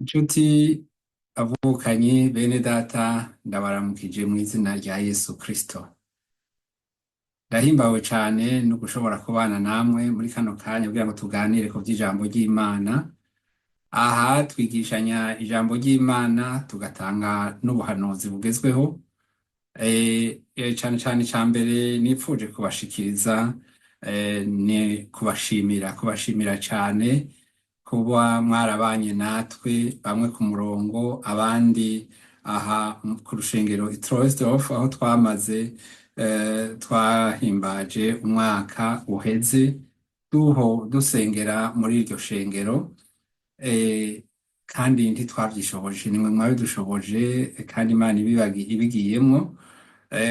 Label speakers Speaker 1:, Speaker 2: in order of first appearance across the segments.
Speaker 1: Inshuti avukanyi bene data ndabaramukije mu izina rya Yesu Kristo. Ndahimbawe cane no gushobora kubana namwe muri kano kanya kugira ngo tuganire ku vy'ijambo ry'Imana. Aha twigishanya ijambo ry'Imana tugatanga n'ubuhanuzi bugezweho. Cane cane ica mbere nipfuje kubashikiriza ni kubashimira cane kuba mwarabanye natwe bamwe ku murongo abandi aha ku rushengero i Troisdorf aho twahimbaje umwaka uheze dusengera muri iryo shengero, kandi ntitwavyishoboje, nimwe mwabidushoboje kandi Imana ibigiyemwo.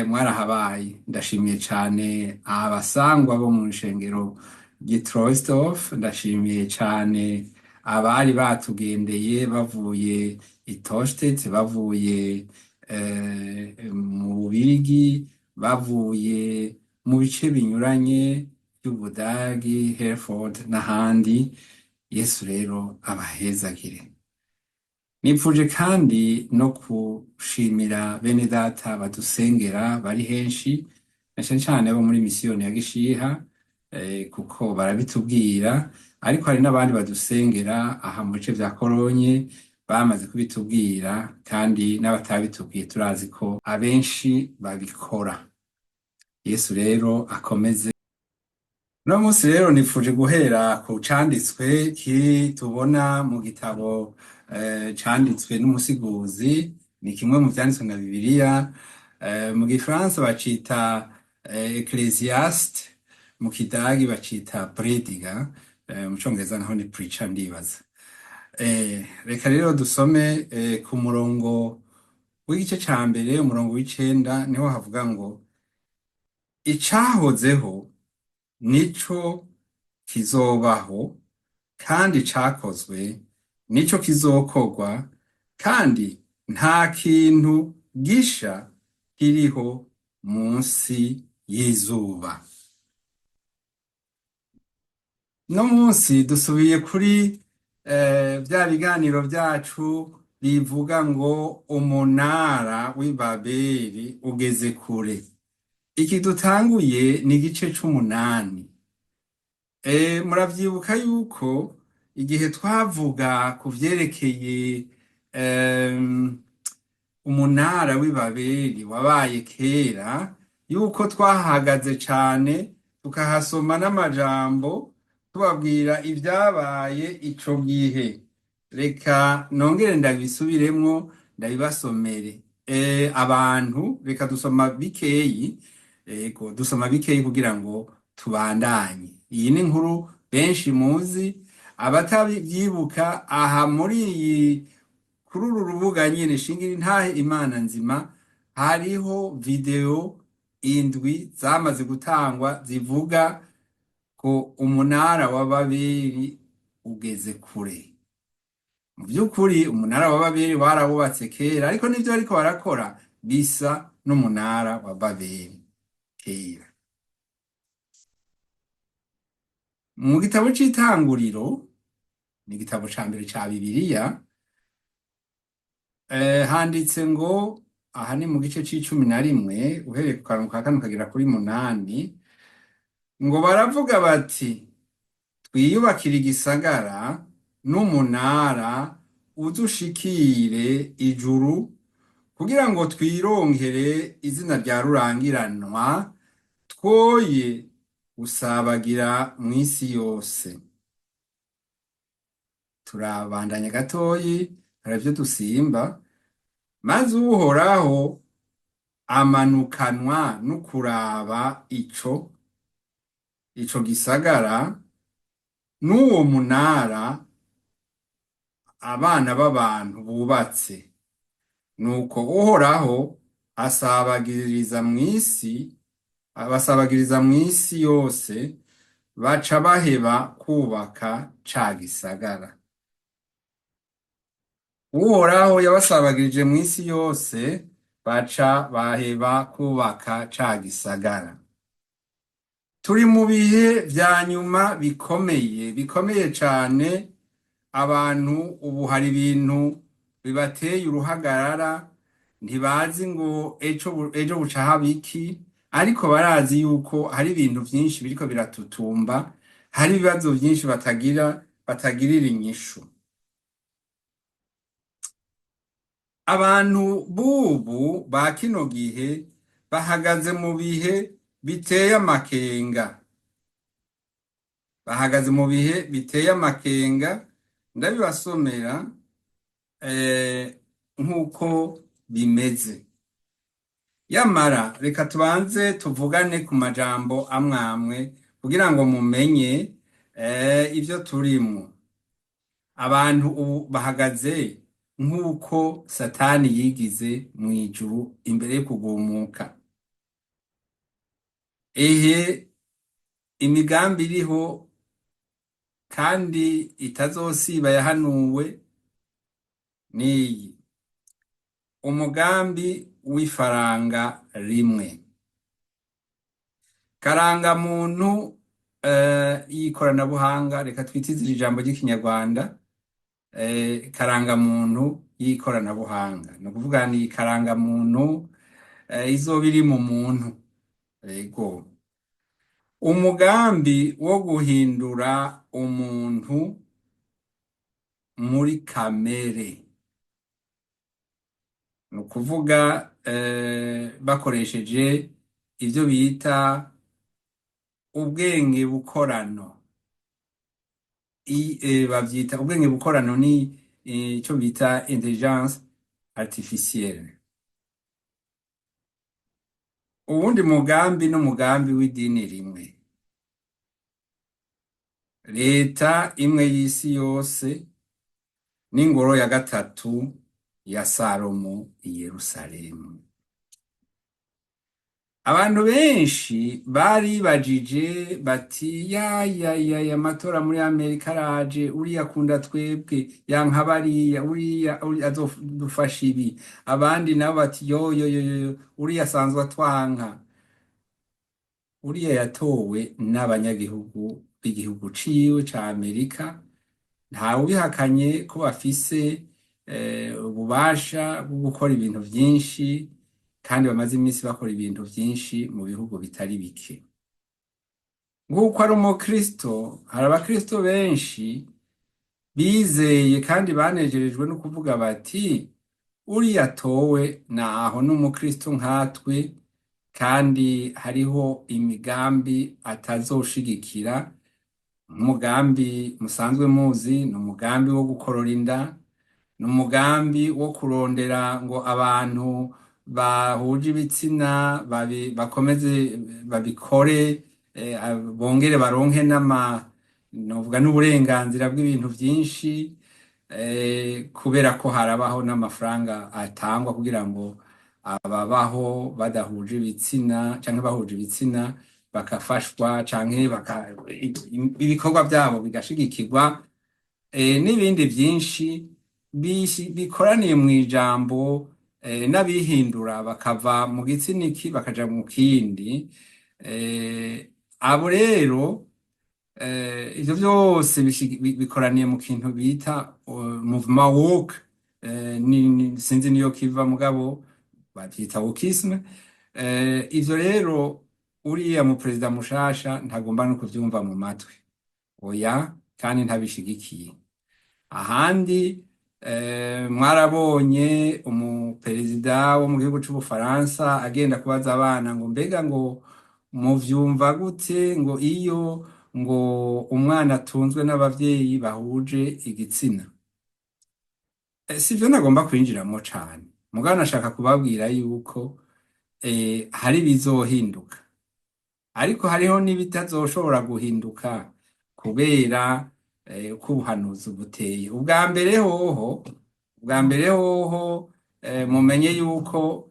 Speaker 1: Mwarahabaye, ndashimiye cane abasangwa bo mu shengero ry'i Troisdorf, ndashimiye cane abari batugendeye bavuye i Tostedt, bavuye mu Bubirigi, bavuye mu bice binyuranye by'Ubudagi, Herford n'ahandi. Yesu rero abahezagire. Nipfuje kandi no kushimira bene data badusengera bari henshi, na cane cane bo muri misiyoni ya Gishiha, kuko barabitubwira, ariko hari n'abandi badusengera aha mu bice vya Kolonye bamaze kubitubwira, kandi n'abatabitubwiye turazi ko abenshi babikora. Yesu rero akomeze. No musi rero nipfuje guhera ku canditswe tubona mu gitabo canditswe n'umusiguzi, ni kimwe mu vyanditswe na Bibiliya. Mu Gifaransa bacita Ecclesiastes, mu Kidagi bacita Prediger, mu Congereza naho ni Preacher ndibaza. Reka rero dusome ku murongo w'igice ca mbere, umurongo w'icenda, niho havuga ngo icahozeho nico kizobaho, kandi cakozwe nico kizokorwa, kandi nta kintu gisha kiriho munsi y'izuba. No munsi dusubiye kuri vya biganiro vyacu bivuga ngo umunara w'i Babeli ugeze kure. Iki dutanguye ni igice c'umunani. Muravyibuka yuko igihe twavuga ku vyerekeye umunara w'i Babeli wabaye kera, yuko twahagaze cane tukahasoma n'amajambo tubabwira ivyabaye ico gihe. Reka nongere ndabisubiremwo ndabibasomere. Abantu reka dusoma bikeyi, dusoma bikeyi kugira ngo tubandanye. Iyi ni inkuru benshi muzi, abatavyibuka aha kuri uru rubuga nyene Shingira Intahe Imana Nzima, hariho video indwi zamaze gutangwa zivuga ko umunara wa Babeli ugeze kure. Mu vy'ukuri umunara wa Babeli warawubatse kera, ariko nivyo bariko barakora bisa n'umunara wa Babeli kera. Mu gitabo c'Itanguriro, ni igitabo ca mbere ca Bibiliya, handitse ngo, aha ni mu gice c'11 uhereye ku kantu ka kane ukagera kuri 8, ngo baravuga bati twiyubakire igisagara n'umunara udushikire ijuru, kugira ngo twironkere izina rya rurangiranwa, twoye gusabagira mw'isi yose. Turabandanya gatoyi, hari ivyo dusimba. Maze Uhoraho amanukanwa n'ukuraba ico gisagara n'uwo munara abana b'abantu bubatse. Nuko Uhoraho abasabagiriza mw'isi yose, baca baheba kubaka ca gisagara. Uhoraho yabasabagirije mw'isi yose, baca baheba kubaka ca gisagara. Turi mu bihe vya nyuma bikomeye cane, abantu ubu hari ibintu bibateye uruhagarara, ntibazi ngo ejo buca haba iki, ariko barazi yuko hari ibintu byinshi biriko biratutumba, hari ibibazo byinshi batagirira inyishu. Abantu bubu ba kino gihe bahagaze mu bihe biteye amakenga, bahagaze mu bihe biteye amakenga. Ndabibasomera nk'uko bimeze. Yamara reka tubanze tuvugane ku majambo amwe amwe kugira ngo mumenye ivyo turimwo. Abantu ubu bahagaze nk'uko Satani yigize mw'ijuru imbere yo kugumuka. Ehe, imigambi iriho kandi itazosiba yahanuwe niyi: umugambi w'ifaranga rimwe. Karangamuntu y'ikoranabuhanga, reka twitizire ijambo ry'ikinyarwanda, karangamuntu y'ikoranabuhanga, ni ukuvuga ni karangamuntu izoba iri mu muntu. Yego, umugambi wo guhindura umuntu muri kamere, ni ukuvuga bakoresheje ivyo bita ubwenge bukorano. Bavyita ubwenge bukorano, ni ico bita intelligence artificielle. Uwundi mugambi n'umugambi w'idini rimwe, leta imwe y'isi yose, n'ingoro ya gatatu ya Salomo i Yerusalemu. Abantu benshi baribajije bati ya amatora muri Amerika araje, uriya akunda twebwe yanka bariya, uriya azodufasha ibi. Abandi nabo bati yo uriya asanzwe atwanka. Uriya yatowe n'abanyagihugu b'igihugu ciwe ca Amerika, ntawe ubihakanye ko bafise ububasha bwo gukora ibintu vyinshi, kandi bamaze iminsi bakora ibintu vyinshi mu bihugu bitari bike. Nk'uko ari umukristo, hari abakristo benshi bizeye kandi banejerejwe no kuvuga bati uriya atowe naho n'umukristo nkatwe, kandi hariho imigambi atazoshigikira. Umugambi musanzwe muzi ni umugambi wo gukorora inda, ni umugambi wo kurondera ngo abantu bahuje ibitsina bakomeze babikore, bongere baronke novuga n'uburenganzira bw'ibintu vyinshi, kubera ko harabaho n'amafaranga atangwa kugira ngo ababaho badahuje ibitsina canke bahuje ibitsina bakafashwa canke ibikorwa vyabo bigashigikirwa, n'ibindi vyinshi bikoraniye mw'ijambo, n'abihindura bakava mu gitsina iki bakaja mu kindi. Abo rero ivyo vyose bikoraniye mu kintu bita movement woke, sinzi niyo kiva mugabo bavyita wokisme. Ivyo rero uriya mu perezida mushasha ntagomba no kuvyumva mu matwi, oya, kandi ntabishigikiye. Ahandi mwarabonye umuperezida wo mu gihugu c'Ubufaransa agenda kubaza abana ngo mbega ngo muvyumva gute ngo iyo ngo umwana atunzwe n'abavyeyi bahuje igitsina. Sivyo nagomba kwinjiramwo cane, mugabo nashaka kubabwira yuko hari bizohinduka, ariko hariho n'ibitazoshobora guhinduka kubera uko ubuhanuzi buteye. Ubwa mbere hoho mumenye yuko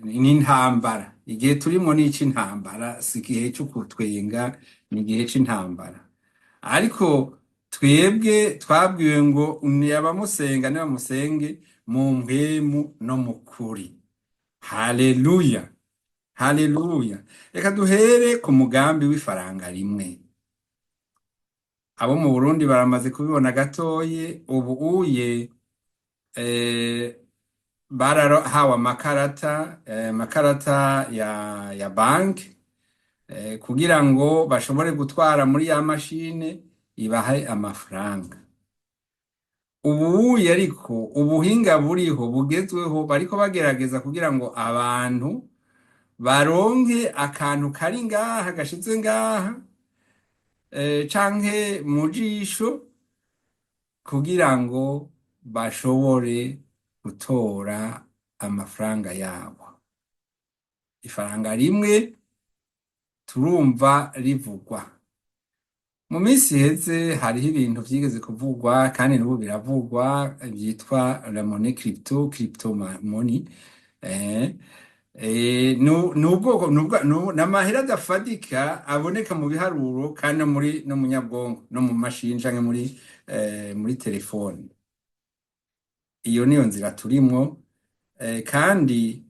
Speaker 1: n'intambara, igihe turimwo n'ic'intambara, si igihe co kutwenga, ni igihe c'intambara. Ariko twebwe twabwiwe ngo abamusenga nibamusenge mu mpwemu no mu kuri. Haleluya, haleluya. Reka duhere ku mugambi w'ifaranga rimwe. abo mu Burundi baramaze kubibona gatoyi, ubu uye eh, barahawe amakarata ya banki, kugira ngo bashobore gutwara muri ya mashine ibahe amafaranga. Ubuye ariko ubuhinga buriho bugezweho bariko bagerageza kugira ngo abantu baronke akantu kari ngaha gashize ngaha, canke mu jisho, kugira ngo bashobore gutora amafaranga yabo. Ifaranga rimwe turumva rivugwa. Mu minsi iheze hariho ibintu vyigeze kuvugwa kandi n'ubu biravugwa vyitwa la monnaie crypto money. N'amahera adafadika aboneka mu biharuro kandi no mu nyabwonko no mu mashini canke muri telefone. Iyo niyo nzira turimwo, kandi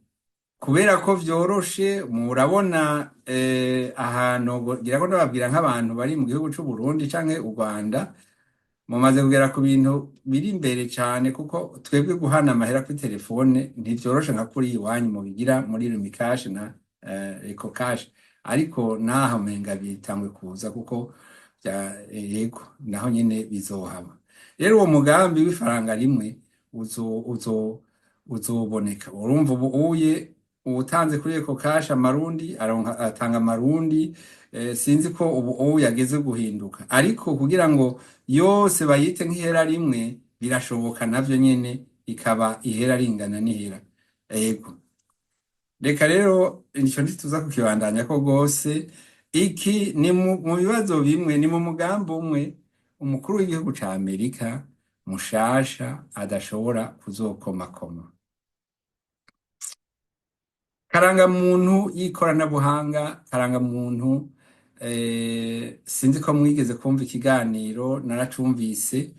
Speaker 1: kubera ko vyoroshe, murabona ahantu ngira ko ndababwira nk'abantu bari mu gihugu c'u Burundi canke u Rwanda, mumaze kugera ku bintu biri imbere cane, kuko twebwe guhana amahera kuri telefone ntivyoroshe nka kuri iwanyu mubigira muri Lumikash na Ecocash, ariko naho umenga bitangwe kuza, kuko yego naho nyene bizohaba. Rero uwo mugambi w'ifaranga rimwe uzoboneka. Urumva ubu uye uwutanze kuri Ecocash amarundi atanga amarundi, sinzi ko ubu yageze guhinduka, ariko kugira ngo yose bayite nk'ihera rimwe birashoboka navyo nyene, ikaba ihera ringana n'ihera. Yego, reka rero nico ntituza kukibandanya ko gose. Iki ni mu bibazo bimwe, ni mu mugambi umwe umukuru w'igihugu ca Amerika mushasha adashobora kuzokomakoma. Karangamuntu y'ikoranabuhanga, karangamuntu, sinzi ko mwigeze kumva ikiganiro, naracumvise.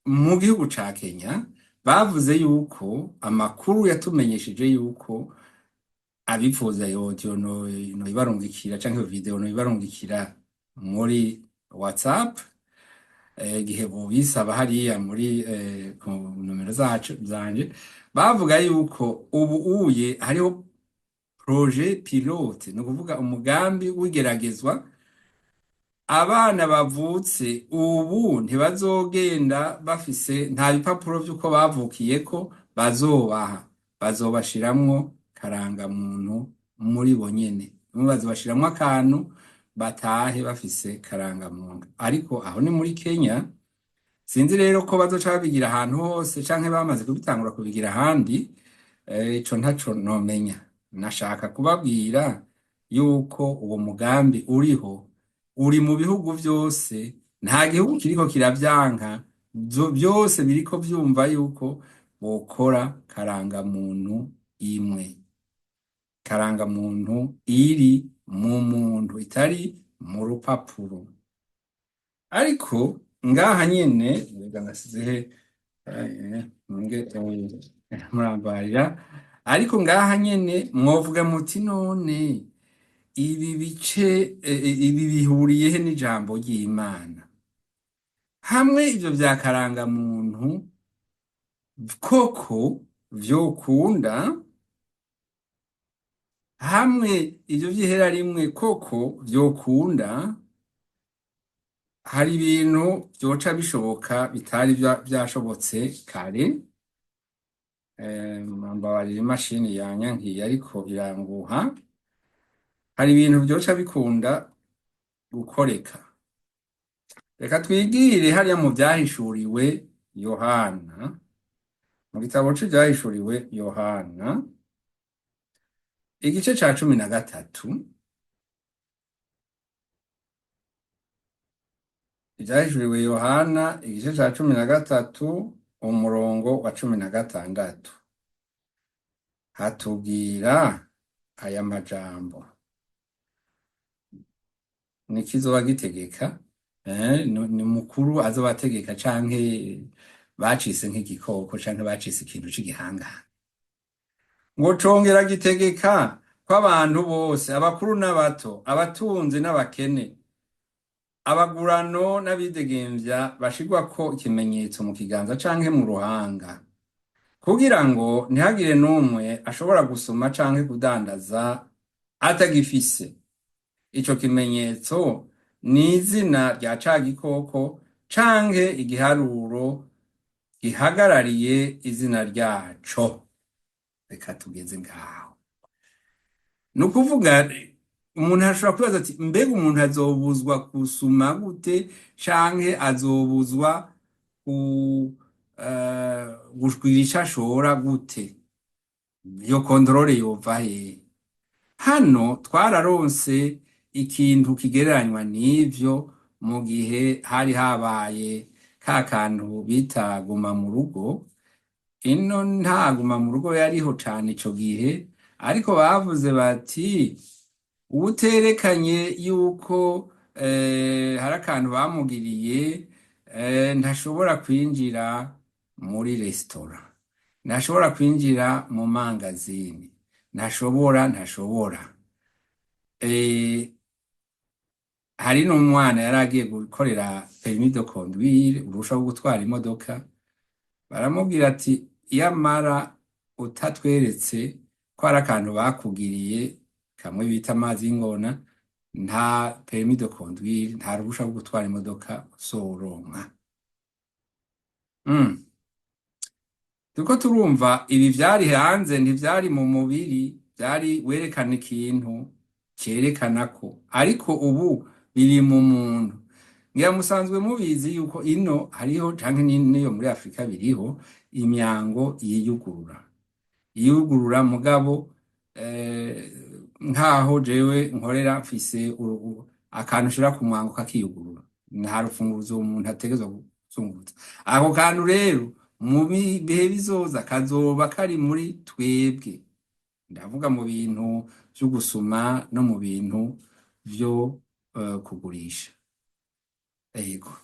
Speaker 1: Mu gihugu ca Kenya bavuze yuko amakuru yatumenyesheje yuko abifuza audio no ibarungikira canke video no ibarungikira muri WhatsApp, igihe bobisaba hariya muri ku nomero zanje, bavuga yuko ubu uye hariho projet pilote, no kuvuga umugambi w'igeragezwa. Abana bavutse ubu ntibazogenda bafise nta bipapuro vy'uko bavukiyeko bazobaha, bazobashiramwo karangamuntu muri bo nyene, bazobashiramwo akantu batahe bafise karangamuntu. Ariko aho ni muri Kenya, sinzi rero ko bazoca babigira ahantu hose canke bamaze kubitangura kubigira ahandi, ico ntaco nomenya. Nashaka kubabwira yuko uwo mugambi uriho, uri mu bihugu vyose, nta gihugu kiriko kiravyanka, byose biriko vyumva yuko bokora karangamuntu imwe, karangamuntu iri mu muntu, itari mu rupapuro. Ariko ngaha nyene nasizehe murambarira, ariko ngaha nyene mwovuga muti none ibi bice ibi bihuriyehe n'ijambo ry'Imana? Hamwe ivyo vya karangamuntu koko vyokunda, hamwe ivyo vy'ihera rimwe koko vyokunda, hari ibintu vyoca bishoboka bitari vyashobotse kare. Mbabarira imashini yanyankiye ariko iranguha. Hari ibintu vyoca bikunda gukoreka. Reka twigire hariya mu vyahishuriwe Yohana, mu gitabo c'Ivyahishuriwe Yohana, igice ca 13. Ivyahishuriwe Yohana igice ca 13 umurongo wa 16 hatubwira aya majambo. Nikizoba gitegeka, ni mukuru azobategeka canke bacise nk'igikoko canke bacise ikintu c'igihangana. Ngo congera gitegeka ko abantu bose, abakuru n'abato, abatunzi n'abakene, abagurano n'abidegemvya bashirwako ikimenyetso mu kiganza canke mu ruhanga kugira ngo ntihagire n'umwe ashobora gusoma canke kudandaza atagifise. Ico kimenyetso ni izina rya ca gikoko canke igiharuro gihagarariye izina ryaco. Reka tugeze ngaho. Ni ukuvuga umuntu ashobora kwibaza ati mbega umuntu azobuzwa kusuma gute canke azobuzwa gushwira ico ashora gute? Iyo kontrole yova hehe? Hano twararonse ikintu kigereranywa n'ivyo mu gihe hari habaye ka kantu bita guma mu rugo. Ino nta guma mu rugo yariho cane ico gihe, ariko bavuze bati uwuterekanye yuko hari akantu bamugiriye ntashobora kwinjira muri resitora, ntashobora kwinjira mu mangazini, ntashobora. Hari n'umwana yari agiye gukorera permis de conduire, uruhusha rwo gutwara imodoka, baramubwira ati iyamara utatweretse ko hari akantu bakugiriye kamwe bita amazi y'ingona, nta permis de conduire, nta ruhusha rwo gutwara imodoka uzoronka. Turiko turumva ibi vyari hanze, ntivyari mu mubiri, vyari werekana ikintu cerekana ko, ariko ubu biri mu muntu. Ngira musanzwe mubizi yuko ino hariho canke n'iyo muri Afrika biriho imyango yiyugurura mugabo nkaho jewe nkorera mfise akantu ushira ku mwango kakiyugurura, nta rufunguzo umuntu ategerezwa kuzunguza. Ako kantu rero mu bihe bizoza kazoba kari muri twebwe, ndavuga mu bintu vyo gusuma no mu bintu vyo kugurisha. Ego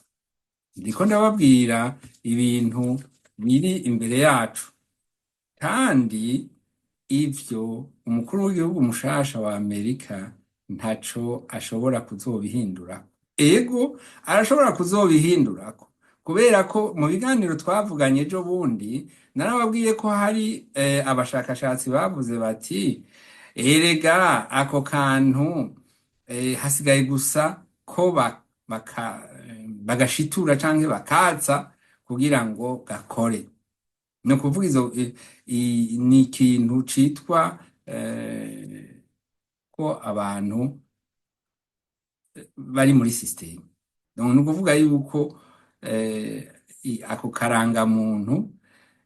Speaker 1: ndiko ndababwira ibintu biri imbere yacu, kandi ivyo umukuru w'igihugu mushasha wa Amerika ntaco ashobora kuzobihindura. Ego arashobora kuzobihindurako, kubera ko mu biganiro twavuganye ejo bundi narababwiye ko hari abashakashatsi bavuze bati erega ako kantu hasigaye gusa ko bagashitura canke bakatsa kugira ngo gakore. Ni ukuvuga ni ikintu citwa ko abantu bari muri systeme. Ni ukuvuga yuko ako karangamuntu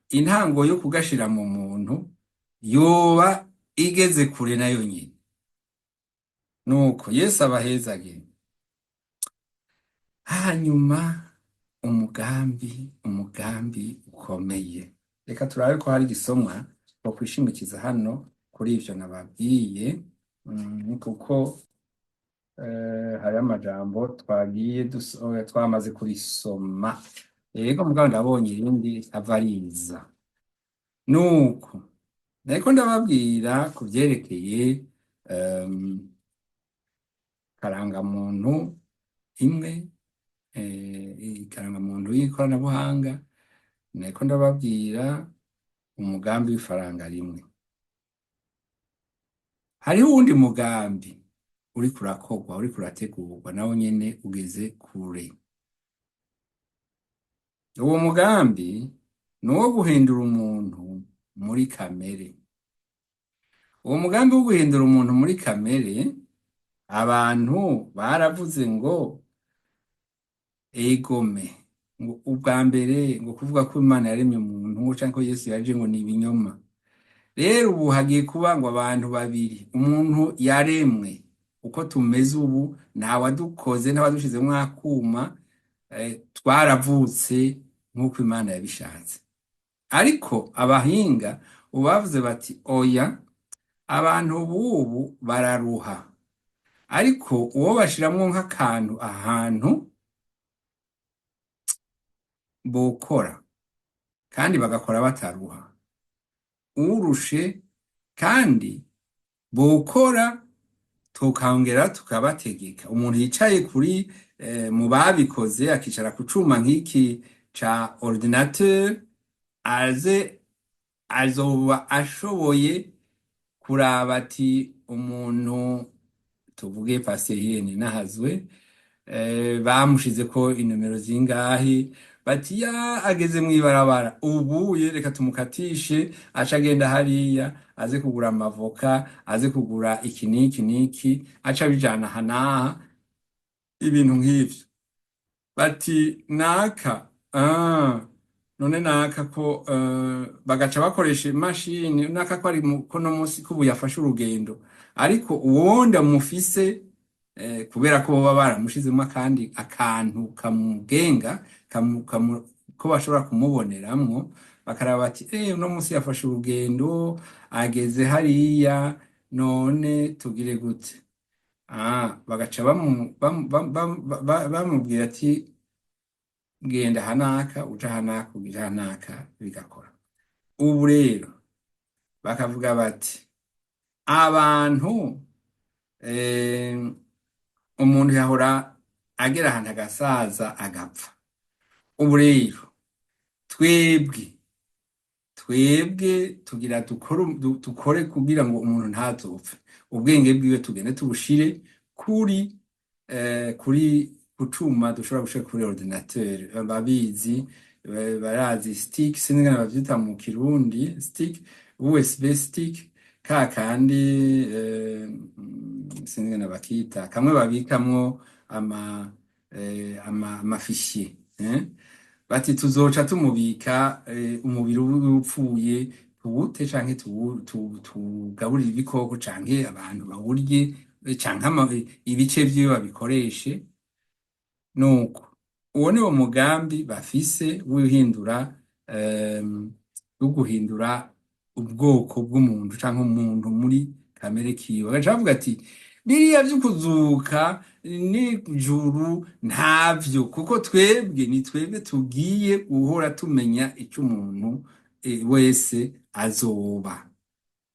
Speaker 1: intango yo kugashira mu muntu yoba igeze kure nayo nyine. Nuko Yesu abahezage. Hanyuma umugambi ukomeye. Reka turabe ko hari igisomwa ko kwishimikiza hano kuri ivyo nababwiye, kuko hari amajambo twagiye twamaze kurisoma. Yego mugabo ndabonye irindi avariza. Nuko nariko ndababwira ku vyerekeye karangamuntu imwe, ikarangamuntu y'ikoranabuhanga. Nariko ndababwira umugambi w'ifaranga rimwe. Hariho uwundi mugambi uriko urakorwa, uriko urategurwa, nawo nyene ugeze kure. Uwo mugambi ni uwo guhindura umuntu muri kamere. Uwo mugambi wo guhindura umuntu muri kamere, abantu baravuze ngo egome, ngo ubwa mbere ngo kuvuga ko Imana yaremye umuntu canke ko Yesu yaje ngo ni ibinyoma. Rero ubu hagiye kuba ngo abantu babiri, umuntu yaremwe uko tumeze ubu, ntawadukoze, ntawadushizemwo akuma, twaravutse nk'uko Imana yabishatse. Ariko abahinga ubu bavuze bati oya, abantu bubu bararuha, ariko uwo bashiramwo nk'akantu ahantu bokora, kandi bagakora bataruha. Urushe kandi bokora tukongera tukabategeka. Umuntu yicaye kuri mu babikoze akicara ku cuma nk'iki ca ordinateur aze azoba ashoboye kuraba ati umuntu tuvuge Pasteur Ninahazwe bamushize ko inomero zingahe bati ya ageze mw'ibarabara ubu reka tumukatishe aca agenda hariya aze kugura amavoka aze kugura iki n'iki n'iki aca abijana hanaha ibintu nk'ivyo bati naka none naka ko bagaca bakoresha imashini naka ko ari ko no munsi ko yafashe urugendo ariko uwundi amufise kubera ko baba baramushizemo akandi akantu kamugenga ko bashobora kumuboneramwo bakaraba bati uno munsi yafashe urugendo ageze hariya none tugire gute bagaca bamubwira ati genda hanaka uja hanaka ugira hanaka bigakora ubu rero bakavuga bati abantu umuntu yahora agera ahantu agasaza agapfa ubu rero twebwe tugira dukore kugira ngo umuntu ntazopfe ubwenge bwiwe tugende tubushire kuri kucuma dushobora gushira kuri ordinateur babizi barazi stick sinigana bavyita mu kirundi stick USB stick kandi sinigana bakita kamwe babikamwo amafichier bati tuzoca tumubika umubiri upfuye tuwute canke tugaburira ibikoko canke abantu bawurye canke ibice vyiwe babikoreshe nuko uwo ni wo mugambi bafise w'ihindura wo guhindura ubwoko bw'umuntu canke umuntu muri kamere kiwe bagaca bavuga ati biriya vy'ukuzuka n'ijuru ntavyo kuko twebwe ni twebwe tugiye guhora tumenya ico umuntu wese azoba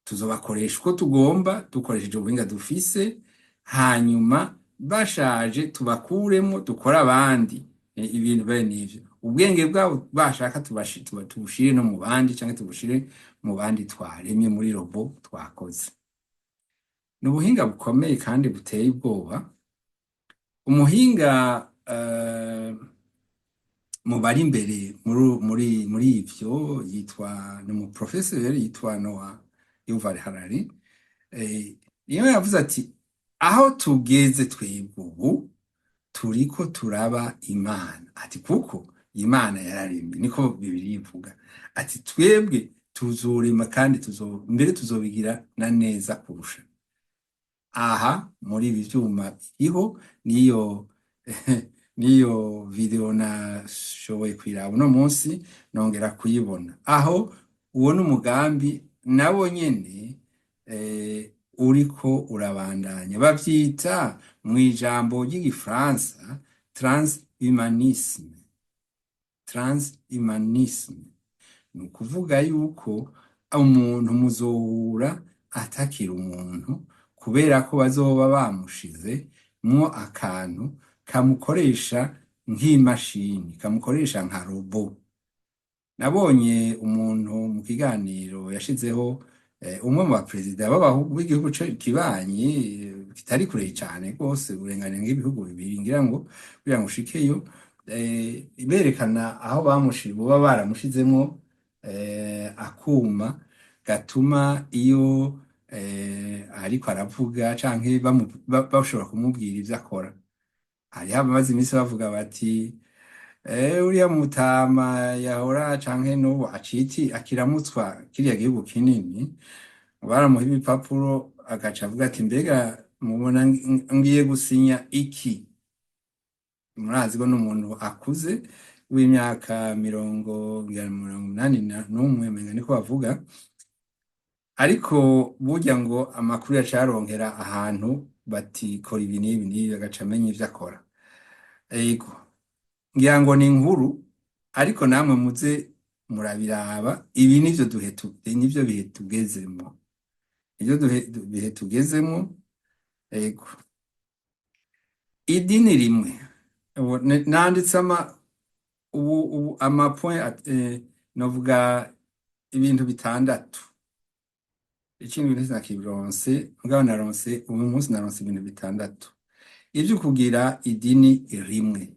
Speaker 1: tuzobakoresha uko tugomba dukoresheje ubuhinga dufise hanyuma bashaje tubakuremo dukora abandi ibintu bene ivyo ubwenge bwabo bashaka tubushire no mu bandi canke tubushire mu bandi twaremye muri robo twakoze ni ubuhinga bukomeye kandi buteye ubwoba umuhinga mu bari imbere muri ivyo yitwa ni umuprofeseri yitwa Noah Yuval Harari niwe yavuze ati aho tugeze twebwe ubu turiko turaba Imana ati kuko Imana yararemye niko Bibiliya ivuga ati twebwe tuzorema kandi mbere tuzobigira na neza kurusha aha muri ibi vyuma biriho niyo video nashoboye kwiraba uno munsi nongera kuyibona aho uwo n'umugambi nabo nyene uriko urabandanya bavyita mu ijambo ry'igifaransa transhumanisme ni ukuvuga yuko umuntu muzohura atakira umuntu kubera ko bazoba bamushize mwo akantu kamukoresha nk'imashini kamukoresha nka robo nabonye umuntu mu kiganiro yashizeho umwe mu baperezida b'igihugu kibanyi kitari kure cyane rwose uburenganire bw'ibihugu bibiri ngira ngo kugira ngo ushikeyo berekana aho boba baramushizemo akuma gatuma iyo ariko aravuga canke bashobora kumubwira ivyo akora hariho abamaze iminsi bavuga bati uriya mutama yahora canke n'ubu akiramutswa kiriya gihugu kinini baramuha ibipapuro agaca avuga ati mbega mubona ngiye gusinya iki murazi ko n'umuntu akuze w'imyaka 81 menga niko bavuga ariko burya ngo amakuru yacaronkera ahantu bati kora ibi n'ibi n'ibi agaca amenya ivyo akora ego ngira ngo ni inkuru ariko namwe muze murabiraba ibi nivyo bihe tugezemo ivyo bihe tugezemo ego idini rimwe nanditse amapoint novuga ibintu bitandatu. Ikindi bintu sinakibironse mugabo naronse uyu munsi naronse ibintu bitandatu ivyo kugira idini rimwe.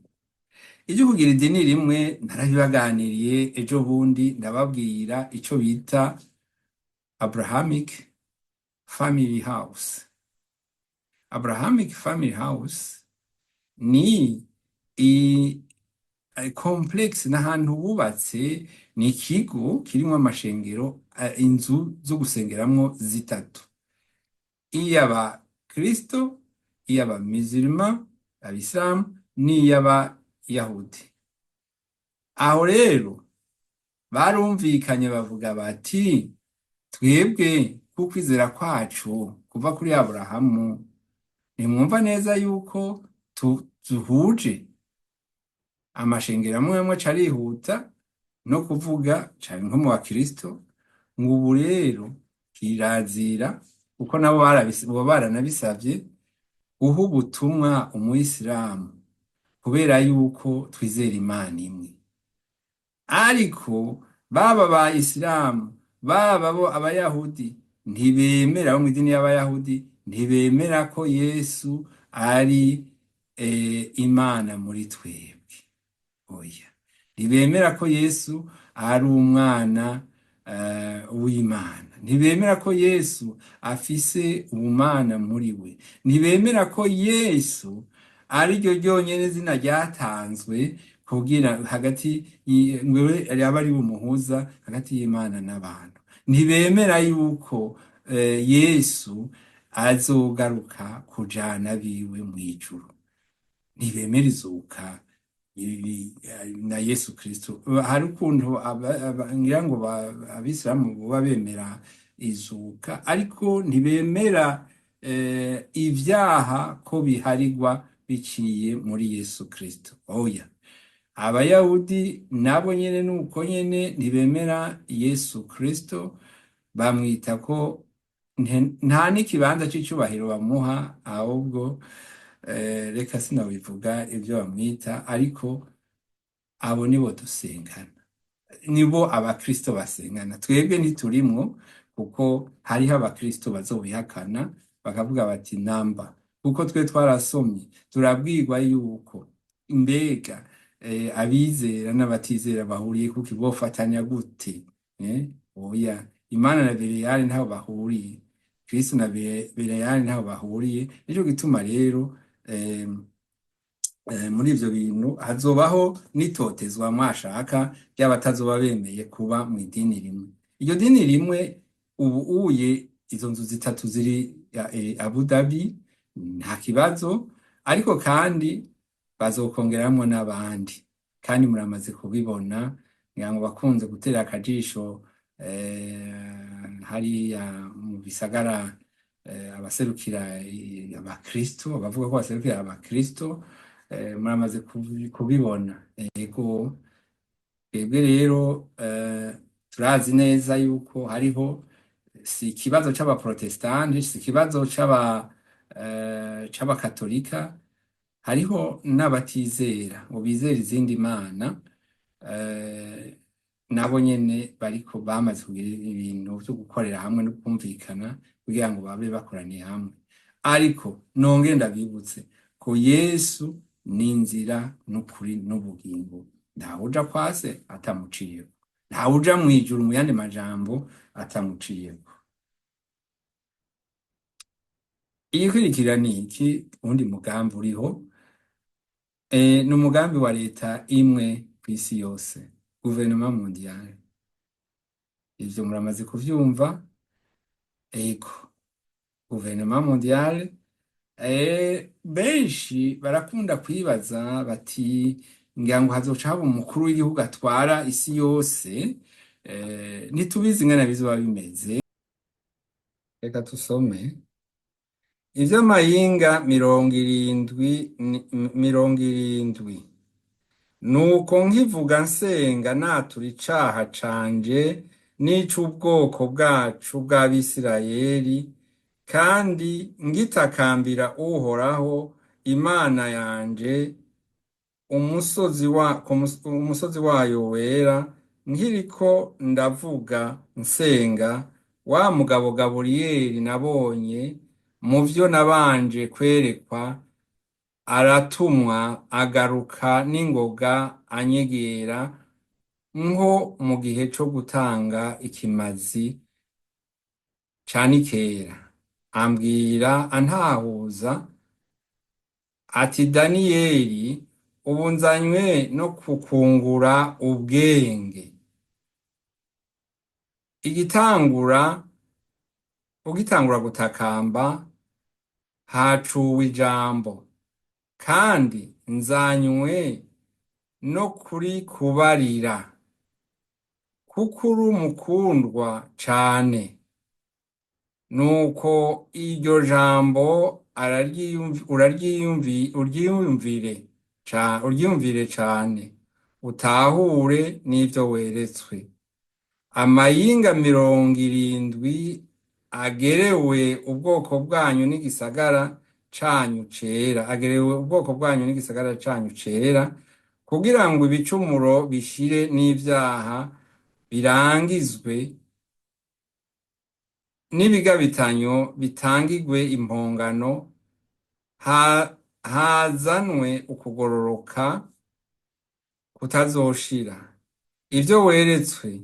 Speaker 1: Ivyo kugira idini rimwe narabibaganiriye ejo bundi ndababwira ico bita Abrahamic Family House. Abrahamic Family House ni complex n'ahantu bubatse, ni ikigo kirimwo amashengero, inzu zo gusengeramwo zitatu, iy'abakristo, iy'abamizirima abisilamu n'iy'abayahudi. Aho rero barumvikanye bavuga bati twebwe kukwizera kwacu kuva kuri Aburahamu, nimwumva neza yuko duhuje amashengero amwe amwe carihuta no kuvuga cane nko mu bakristo, ngo ubu rero kirazira kuko nabo boba baranabisavye guha ubutumwa umuyisilamu kubera yuko twizera Imana imwe. Ariko baba abayisilamu baba bo abayahudi ntibemera, bo mw'idini y'abayahudi ntibemera ko Yesu ari Imana muri twebwe. Oya, ntibemera ko Yesu ari umwana w'Imana, ntibemera ko Yesu afise ubumana muri we, ntibemera ko Yesu ari ryo ryonyene zina ryatanzwe kugira hagati ngwewe aba ari umuhuza hagati y'Imana n'abantu. Ntibemera yuko Yesu azogaruka kujana biwe mw'ijuru, ntibemera izuka na Yesu Kristo. Hari ukuntu ngira ngo abisilamu boba bemera izuka ariko ntibemera ivyaha ko biharigwa biciye muri Yesu Kristo. Oya, abayahudi nabo nyene nuko nyene ntibemera Yesu Kristo, bamwita ko nta n'ikibanza c'icubahiro bamuha, ahubwo reka sinabivuga ivyo bamwita, ariko abo nibo dusengana, nibo abakristo basengana. Twebwe ntiturimwo kuko hariho abakristo bazobihakana bakavuga bati namba, kuko twe twarasomye turabwirwa yuko mbega abizera n'abatizera bahuriye kuki, bofatanya gute? Oya, Imana na Beleyali ntaho bahuriye, Kristo na Beleyali ntaho bahuriye. Nico gituma rero muri ivyo bintu hazobaho n'itotezwa mwashaka ry'abatazoba bemeye kuba mu idini rimwe. Iryo dini rimwe ubu uye izo nzu zitatu ziri Abu Dhabi nta kibazo, ariko kandi bazokongeramwo n'abandi, kandi muramaze kubibona ngira ngo bakunze gutera akajisho hariya mu bisagara, abaserukira abakristo, bavuga ko baserukira abakristo, muramaze kubibona. Yego, twebwe rero turazi neza yuko hariho, si ikibazo c'abaprotestanti, si ikibazo c'abakatolika, hariho n'abatizera ngo bizera izindi mana, nabo nyene bariko bamaze kugira ibintu vyo gukorera hamwe no kumvikana kugira ngo babe bakoraniye hamwe. Ariko nongere ndabibutse ko Yesu ni inzira n'ukuri n'ubugingo, ntawuja kwa se atamuciyeko, ntawuja mw'ijuru mu yandi majambo atamuciyeko. Igikurikira ni iki? Uwundi mugambi uriho, ni umugambi wa leta imwe kw'isi yose, guverinoma mondiale. Ivyo muramaze kuvyumva. Ego, guverinoma mondiale, benshi barakunda kwibaza bati ngira ngo hazoca haba umukuru w'igihugu atwara isi yose. Ntitubizi ingene bizoba bimeze. Reka tusome ivy'amahinga 70. Nuko nkivuga nsenga natura icaha canje n'ic'ubwoko bwacu bw'Abisirayeli, kandi ngitakambira Uhoraho Imana yanje, umusozi wayo wera, nkiriko ndavuga nsenga, wa mugabo Gaburiyeli nabonye mu vyo nabanje kwerekwa aratumwa agaruka n'ingoga anyegera nko mu gihe co gutanga ikimazi ca Nikera, ambwira antahuza ati Daniyeli, ubu nzanywe no kukungura ubwenge. Ugitangura gutakamba hacuwe ijambo, kandi nzanywe no kurikubarira, kuko uri umukundwa cane. Nuko iryo jambo uryiyumvire cane, utahure n'ivyo weretswe. Amayinga 70 agerewe ubwoko bwanyu n'igisagara canyu cera, kugira ngo ibicumuro bishire n'ivyaha birangizwe, n'ibigabitanyo bitangigwe impongano, hazanwe ukugororoka kutazoshira. Ivyo weretswe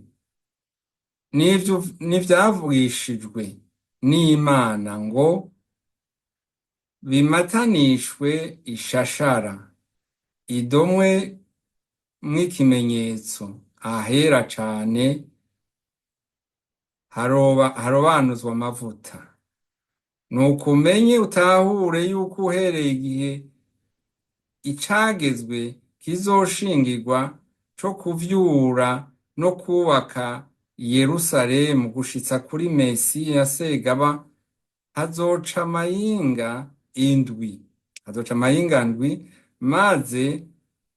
Speaker 1: n'ivyavugishijwe n'Imana ngo bimatanishwe ishashara, idomwe mw'ikimenyetso ahera cane, harobanuzwa amavuta. Nuko umenye utahure yuko uhereye igihe icagezwe kizoshingirwa co kuvyura no kubaka Yerusalemu gushitsa kuri Mesiya Segaba, hazoca amayinga ndwi, maze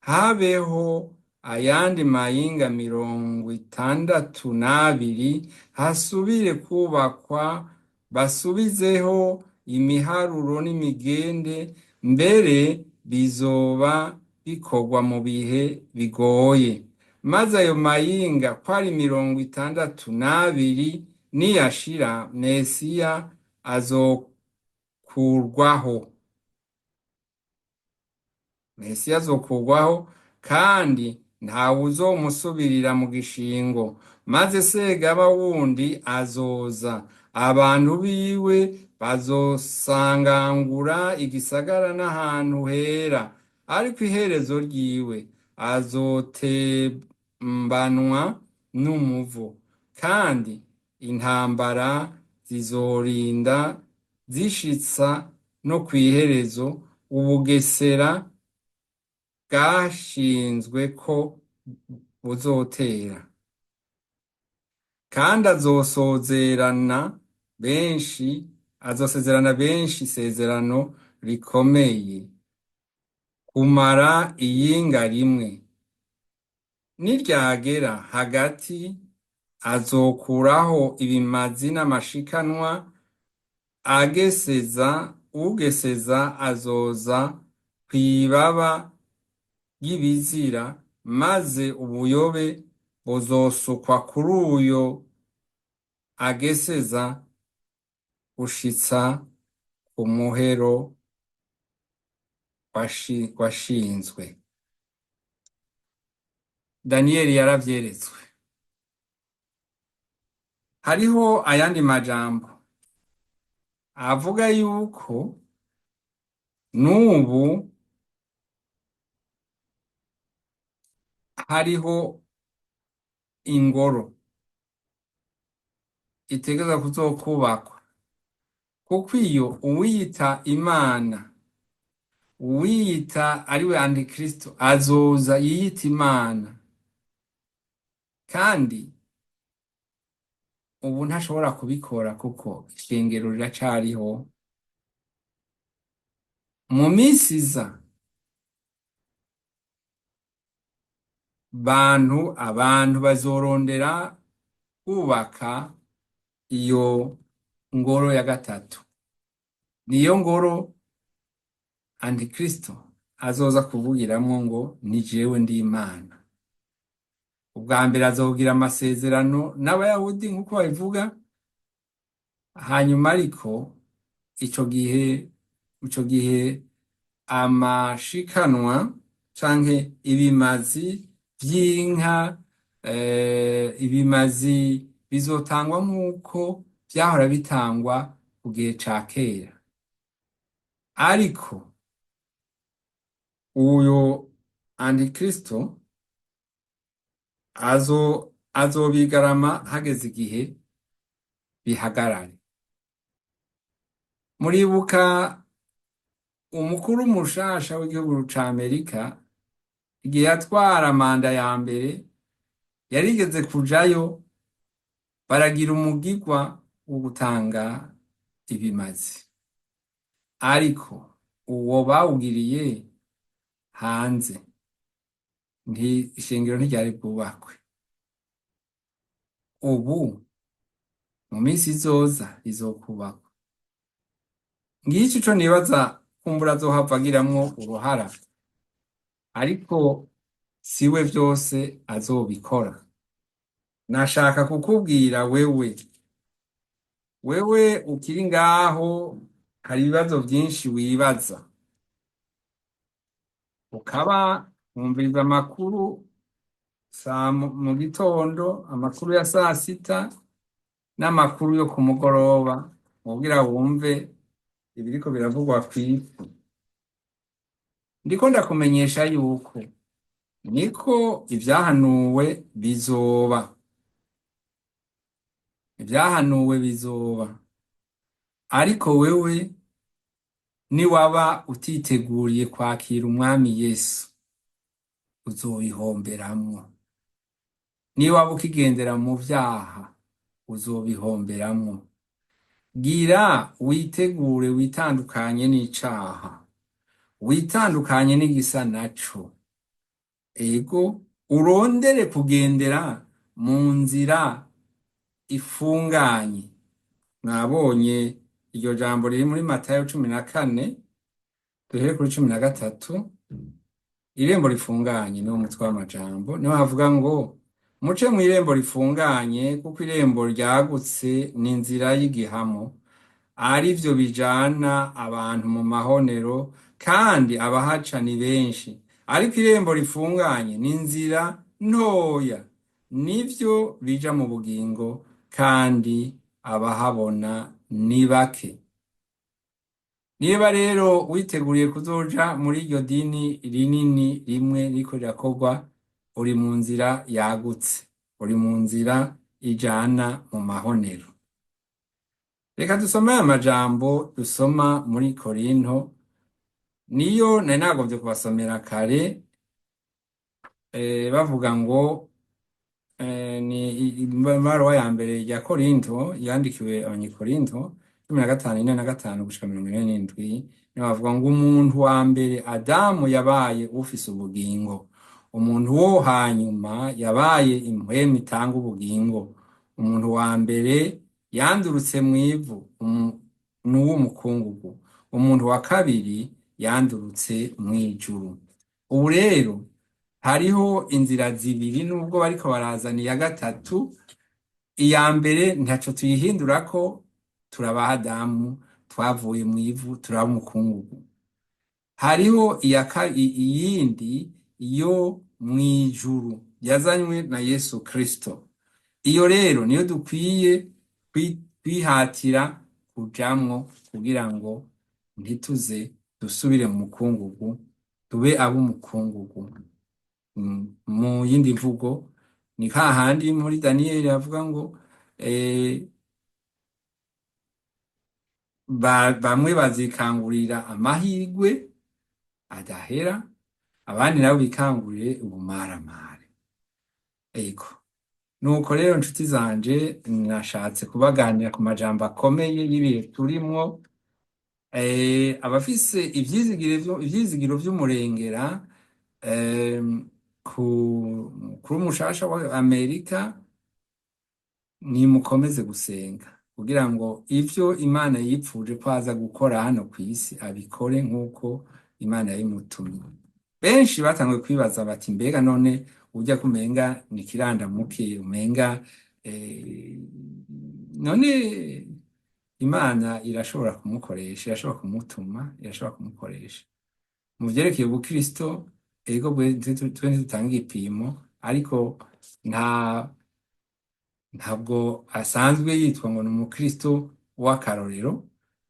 Speaker 1: habeho ayandi mayinga 62, hasubire kubakwa, basubizeho imiharuro n'imigende, mbere bizoba bikorwa mu bihe bigoye. Maze ayo mayinga kwari 62 niyashira, Mesiya azokurwaho. Kandi ntawe uzomusubirira mu gishingo. Maze Segaba wundi azoza, abantu biwe bazosangangura igisagara n'ahantu hera, ariko iherezo ryiwe azotembanwa n'umuvo, kandi intambara zizorinda zishitsa no kw'iherezo ubugesera bwashinzwe ko buzotera. Kandi azosezerana benshi isezerano rikomeye, kumara iyinga rimwe. Niryagera hagati, azokuraho ibimazi n'amashikanwa, ugeseza azoza kw'ibaba y'ibizira, maze ubuyobe buzosukwa kuri uyo ageseza gushitsa ku muhero washinzwe. Daniyeli yaravyeretswe. Hariho ayandi majambo avuga yuko n'ubu hariho ingoro itegeza kuzokubakwa, kuko iyo uwiyita Imana, uwiyita ariwe Antikristo, azoza yiyita Imana, kandi ubu ntashobora kubikora kuko ishengero riracariho. Mu minsi iza abantu bazorondera kubaka iyo ngoro ya gatatu. Niyo ngoro Antikristo azoza kuvugiramwo ngo ni jewe ndi Imana. Ubwa mbere azogira amasezerano n'Abayahudi nk'uko babivuga, hanyuma ariko ico gihe ico gihe amashikanwa canke ibimazi vy'inka, ibimazi bizotangwa nk'uko vyahora bitangwa ku gihe ca kera. Ariko uyo antikristo azobigarama hageze igihe bihagarare. Muribuka umukuru mushasha w'igihugu ca Amerika igihe yatwara manda ya mbere yarigeze kujayo, baragira umugigwa wo gutanga ibimazi, ariko uwo bawugiriye hanze, ishengero ntiryari bwubakwe. Ubu mu minsi izoza rizokubakwa. Ngiki ico nibaza kumbura azohava agiramwo uruhara, ariko siwe vyose azobikora. Nashaka kukubwira wewe ukiri ngaho, hari ibibazo vyinshi wibaza, ukaba wumviriza amakuru mu gitondo, amakuru ya sasita n'amakuru yo ku mugoroba, kugira wumve ibiriko biravugwa kw'isi. Ndiko ndakumenyesha yuko niko ivyahanuwe bizoba. Ivyahanuwe bizoba, ariko wewe niwaba utiteguriye kwakira umwami Yesu, uzobihomberamwo. Niwaba ukigendera mu vyaha, uzobihomberamwo. Gira witegure, witandukanye n'icaha, witandukanye n'igisa naco. Ego urondere kugendera mu nzira ifunganye. Mwabonye iryo jambo riri muri Matayo 14, duhere kuri 13. Irembo rifunganye niwo mutwe w'amajambo, niho havuga ngo muce mu irembo rifunganye, kuko irembo ryagutse n'inzira y'igihamo, ari vyo bijana abantu mu mahonero, kandi abahaca ni benshi. Ariko irembo rifunganye n'inzira ntoya, nivyo bija mu bugingo, kandi abahabona ni bake. Niba rero witeguriye kuzoja muri iryo dini rinini rimwe riko rirakorwa, uri mu nzira yagutse, uri mu nzira ijana mu mahonero. Reka dusome aya majambo dusoma muri Korinto, niyo nari nagombye kubasomera kare, bavuga ngo ni ibaruwa ya mbere ya Korinto yandikiwe Abanyekorinto 15:4-5 gushika 47. Niho bavuga ngo umuntu wa mbere Adamu yabaye ufise ubugingo, umuntu wo hanyuma yabaye impwemu itanga ubugingo. Umuntu wa mbere yandurutse mw'ivu, n'uw'umukungugu. Umuntu wa kabiri yandurutse mw'ijuru. Ubu rero hariho inzira zibiri, nubwo bariko barazana iya gatatu. Iya mbere ntaco tuyihindurako, turaba Adamu, twavuye mw'ivu, turaba umukungugu. Hariho iyindi yo mw'ijuru yazanywe na Yesu Kristo. Iyo rero niyo dukwiye kwihatira kujamwo, kugira ngo ntituze dusubire mu mukungugu, tube ab'umukungugu. Mu yindi mvugo ni hahandi muri Daniyeli avuga ngo bamwe bazikangurira amahirwe adahera, abandi nabo bikangurire ubumaramare. Ego nuko rero nshuti zanje, nashatse kubaganira ku majambo akomeye y'ibihe turimwo. Abafise ivyizigiro vy'umurengera kuri umushasha wa Amerika, nimukomeze gusenga kugira ngo ivyo Imana yipfuje ko aza gukora hano kw'isi abikore nk'uko Imana yabimutumye. Benshi batanguye kwibaza bati mbega none ujya kumenga ni kirandamuke umenga none Imana irashobora kumukoresha, irashobora kumutuma, irashobora kumukoresha. Mu vyerekeye ubukristo, ego twe ntidutanga igipimo, ariko nta ntabwo asanzwe yitwa ngo ni umukristo w'akarorero,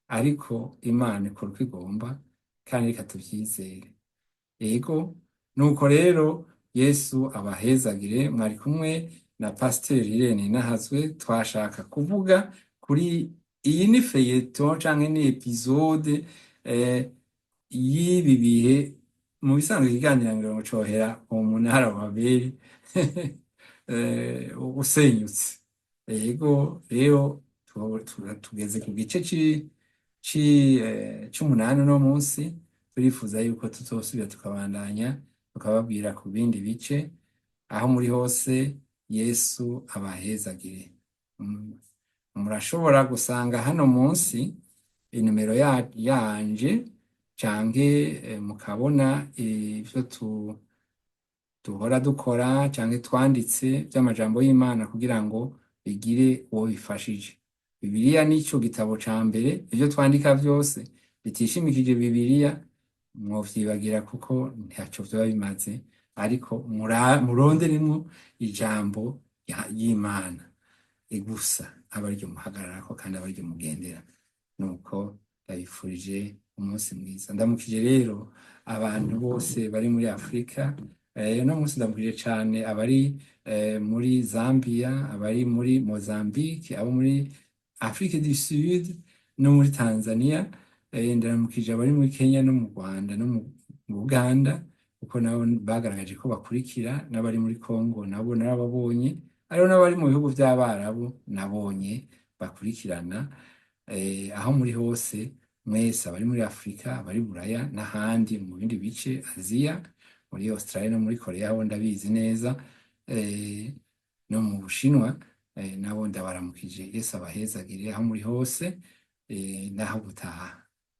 Speaker 1: ariko Imana ikora uko igomba kandi reka tuvyizere. Ego, nuko rero Yesu abahezagire, mwari kumwe na Pasiteri Irene Nahazwe, twashaka kuvuga kuri iyi ni feyeton canke ni episode y'ibi bihe, mu bisanzwe ikiganiro ngira ngo cohera umunara wa Babeli usenyutse. Ego rero tugeze ku gice c'umunani uno munsi, turifuza yuko tutosubira tukabandanya tukababwira ku bindi bice. Aho muri hose Yesu abahezagire. Murashobora gusanga hano munsi inimero yanje canke mukabona ivyo duhora dukora canke twanditse vy'amajambo y'Imana kugira ngo bigire uwo bifashije. Bibiliya nico gitabo ca mbere, ivyo twandika vyose bitishimikije Bibiliya mwovyibagira kuko ntaco vyoba bimaze, ariko muronderemwo ijambo y'Imana gusa aba ariryo muhagararako kandi aba ariryo mugendera. Nuko ndabifurije umunsi mwiza. Ndamukije rero abantu bose bari muri Afurika, no munsi ndamukije cane abari muri Zambia, abari muri Mozambique, abo muri Afrique du Sud no muri Tanzania, ndaramukije abari muri Kenya no mu Rwanda no mu Uganda, kuko nabo bagaragaje ko bakurikira, n'abari muri Congo nabo narababonye, ariho n'abari mu bihugu vy'Abarabu nabonye bakurikirana. Aho muri hose mwese, abari muri Afurika, abari Buraya n'ahandi mu bindi bice, Aziya, muri Australia no muri Korea ho ndabizi neza, no mu Bushinwa, nabo ndabaramukije. Yesu abahezagire aho muri hose, naho gutaha.